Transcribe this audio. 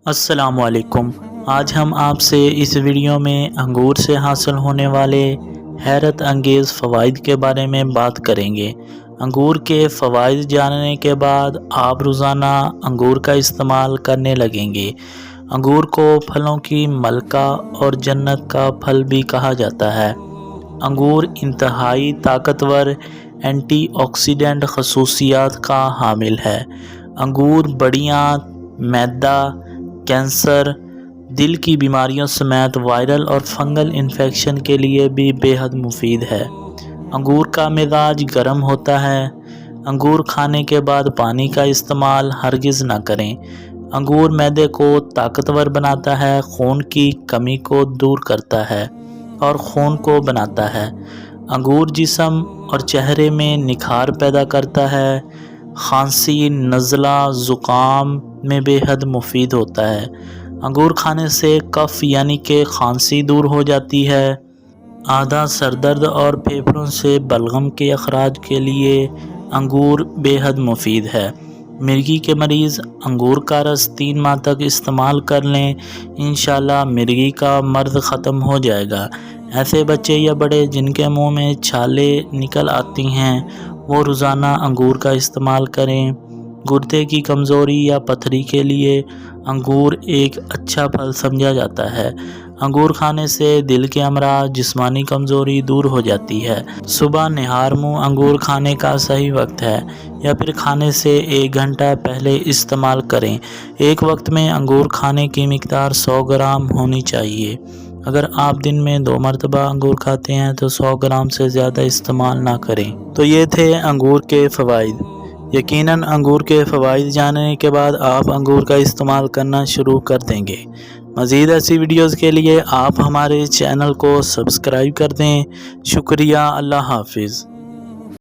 السلام علیکم۔ آج ہم آپ سے اس ویڈیو میں انگور سے حاصل ہونے والے حیرت انگیز فوائد کے بارے میں بات کریں گے۔ انگور کے فوائد جاننے کے بعد آپ روزانہ انگور کا استعمال کرنے لگیں گے۔ انگور کو پھلوں کی ملکہ اور جنت کا پھل بھی کہا جاتا ہے۔ انگور انتہائی طاقتور اینٹی آکسیڈنٹ خصوصیات کا حامل ہے۔ انگور بڑیاں، معدہ، کینسر، دل کی بیماریوں سمیت وائرل اور فنگل انفیکشن کے لیے بھی بے حد مفید ہے۔ انگور کا مزاج گرم ہوتا ہے۔ انگور کھانے کے بعد پانی کا استعمال ہرگز نہ کریں۔ انگور معدے کو طاقتور بناتا ہے، خون کی کمی کو دور کرتا ہے اور خون کو بناتا ہے۔ انگور جسم اور چہرے میں نکھار پیدا کرتا ہے۔ کھانسی، نزلہ، زکام میں بے حد مفید ہوتا ہے۔ انگور کھانے سے کف یعنی کہ کھانسی دور ہو جاتی ہے۔ آدھا سر درد اور پھیپھڑوں سے بلغم کے اخراج کے لیے انگور بے حد مفید ہے۔ مرگی کے مریض انگور کا رس 3 ماہ تک استعمال کر لیں، انشاءاللہ مرگی کا مرض ختم ہو جائے گا۔ ایسے بچے یا بڑے جن کے منہ میں چھالیں نکل آتی ہیں وہ روزانہ انگور کا استعمال کریں۔ گردے کی کمزوری یا پتھری کے لیے انگور ایک اچھا پھل سمجھا جاتا ہے۔ انگور کھانے سے دل کے امراض، جسمانی کمزوری دور ہو جاتی ہے۔ صبح نہار منہ انگور کھانے کا صحیح وقت ہے یا پھر کھانے سے 1 گھنٹہ پہلے استعمال کریں۔ ایک وقت میں انگور کھانے کی مقدار 100 گرام ہونی چاہیے۔ اگر آپ دن میں 2 مرتبہ انگور کھاتے ہیں تو 100 گرام سے زیادہ استعمال نہ کریں۔ تو یہ تھے انگور کے فوائد۔ یقیناً انگور کے فوائد جاننے کے بعد آپ انگور کا استعمال کرنا شروع کر دیں گے۔ مزید ایسی ویڈیوز کے لیے آپ ہمارے چینل کو سبسکرائب کر دیں۔ شکریہ۔ اللہ حافظ۔